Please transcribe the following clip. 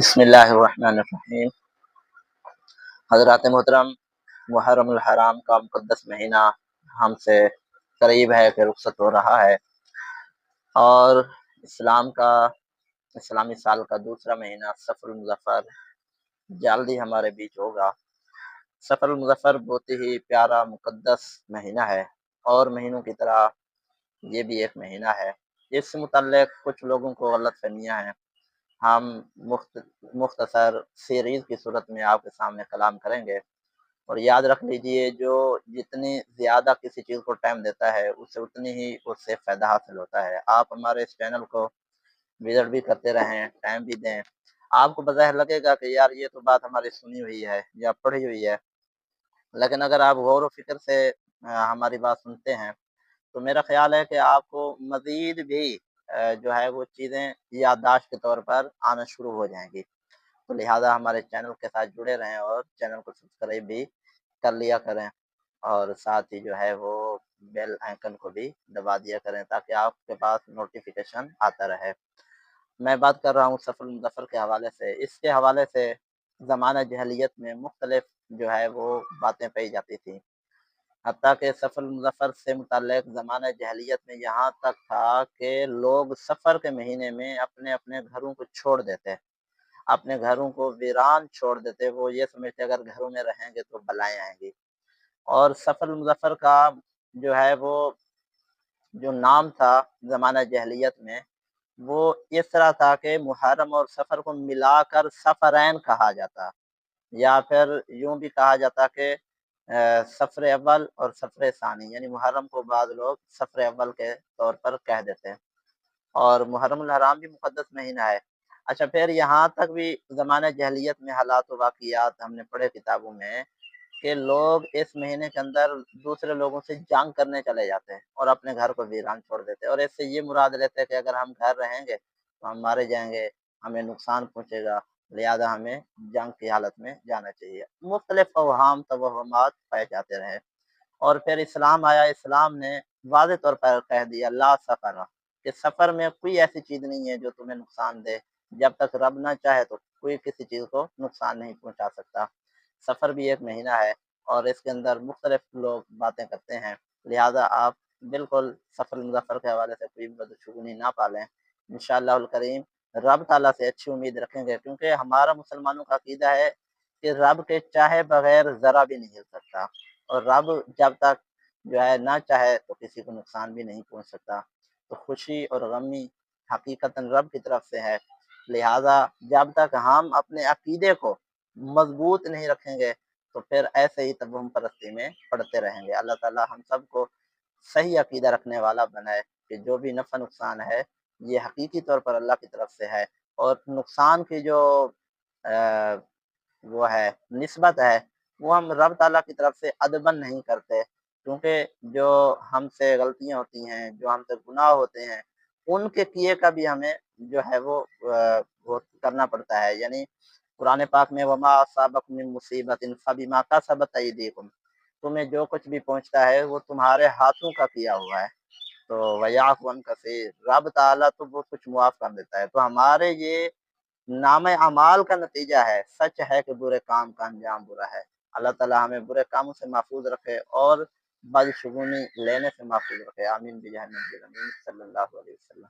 बिस्मिल्लाहिर्रहमानिर्रहीम। हज़रात मोहतरम, मुहर्रम अल हराम का मुक़द्दस महीना हमसे करीब है कि रुख़्सत हो रहा है और इस्लामी साल का दूसरा महीना सफ़रुल मुज़फ़्फ़र जल्द ही हमारे बीच होगा। सफ़रुल मुज़फ़्फ़र बहुत ही प्यारा मुक़द्दस महीना है और महीनों की तरह ये भी एक महीना है। इससे मुतल्लिक़ कुछ लोगों को गलतफ़हमियाँ हैं। हम मुख्तसर सीरीज़ की सूरत में आपके सामने कलाम करेंगे और याद रख लीजिए, जो जितनी ज़्यादा किसी चीज़ को टाइम देता है उससे उतनी ही उससे फ़ायदा हासिल होता है। आप हमारे इस चैनल को विज़िट भी करते रहें, टाइम भी दें। आपको बज़ाहिर लगेगा कि यार ये तो बात हमारी सुनी हुई है या पढ़ी हुई है, लेकिन अगर आप गौर व फ़िक्र से हमारी बात सुनते हैं तो मेरा ख़्याल है कि आपको मज़ीद भी जो है वो चीज़ें याददाश्त के तौर पर आना शुरू हो जाएँगी। तो लिहाज़ा हमारे चैनल के साथ जुड़े रहें और चैनल को सब्सक्राइब भी कर लिया करें और साथ ही जो है वो बेल आइकन को भी दबा दिया करें ताकि आपके पास नोटिफ़िकेशन आता रहे। मैं बात कर रहा हूँ सफ़रुल मुज़फ़्फ़र के हवाले से। इसके हवाले से ज़माना जahलियत में मुख्तलिफ़ जो है वो बातें कही जाती थी। हत्ता कि सफ़रुल मुज़फ़्फ़र से मुतल्लिक़ ज़माना जahलियत में यहाँ तक था कि लोग सफ़र के महीने में अपने-अपने घरों को छोड़ देते। अपने घरों को वीरान छोड़ देते। वो ये समझते अगर घरों में रहेंगे तो बलाएँ आएँगी। और सफ़रुल मुज़फ़्फ़र का जो है वो जो नाम था ज़माना जahलियत में, वो इस तरह था कि मुहर्रम और सफ़र को मिलाकर सफ़रैन कहा जाता, या फिर यूँ भी कहा जाता कि सफ़र अव्वल और सफ़र सानी, यानी मुहर्रम को बाद लोग सफ़र अव्वल के तौर पर कह देते हैं। और मुहर्रम अल हराम भी मुक़द्दस महीना है। अच्छा, फिर यहाँ तक भी ज़माना जahलियत में हालात व वाक़ियात हमने पढ़े किताबों में कि लोग इस महीने के अंदर दूसरे लोगों से जंग करने चले जाते हैं और अपने घर को वीरान छोड़ देते हैं और इससे ये मुराद लेते हैं कि अगर हम घर रहेंगे तो हम मारे जाएँगे, हमें नुकसान पहुँचेगा, लिहाज़ा हमें जंग की हालत में जाना चाहिए। मुख्तलिफ़ अवहाम तवहुमात पाए जाते रहे और फिर इस्लाम आया। इस्लाम ने वाज़ेह तौर पर कह दिया ला सफ़र, कि सफ़र में कोई ऐसी चीज़ नहीं है जो तुम्हें नुकसान दे। जब तक रब ना चाहे तो कोई किसी चीज़ को नुकसान नहीं पहुँचा सकता। सफ़र भी एक महीना है और इसके अंदर मुख्तलिफ़ लोग बातें करते हैं। लिहाज़ा आप बिल्कुल सफ़रुल मुज़फ़्फ़र के हवाले से कोई बदशगुनी ना पालें। इंशाअल्लाहुल करीम रब ताला से अच्छी उम्मीद रखेंगे, क्योंकि हमारा मुसलमानों का अक़ीदा है कि रब के चाहे बगैर ज़रा भी नहीं हिल सकता और रब जब तक जो है ना चाहे तो किसी को नुकसान भी नहीं पहुँच सकता। तो खुशी और गमी हकीकतन रब की तरफ से है। लिहाज़ा जब तक हम अपने अक़ीदे को मज़बूत नहीं रखेंगे तो फिर ऐसे ही तवहुम परस्ती में पड़ते रहेंगे। अल्लाह ताला हम सबको सही अक़ीदा रखने वाला बनाए कि जो भी नफ़ा नुकसान है ये हकीकी तौर पर अल्लाह की तरफ से है और नुकसान की जो अ, वो है निस्बत है वो हम रब ताला की तरफ से अदबन नहीं करते, क्योंकि जो हमसे गलतियाँ होती हैं, जो हमसे गुनाह होते हैं, उनके किए का भी हमें जो है वो करना पड़ता है। यानी कुरान पाक में वमा असाबकुम मिन मुसीबतिन फबिमा कसबत अयदीकुम, तुम्हें जो कुछ भी पहुँचता है वो तुम्हारे हाथों का किया हुआ है। तो वयाफ़ु अन कसीर, रब ताला तो बहुत कुछ मुआफ़ कर देता है। तो हमारे ये नामे अमाल का नतीजा है। सच है कि बुरे काम का अंजाम बुरा है। अल्लाह ताला हमें बुरे कामों से महफ़ूज़ रखे और बदशगुनी लेने से महफ़ूज़ रखे। आमीन बिजाह नबी अमीन सल्लल्लाहु अलैहि वसल्लम।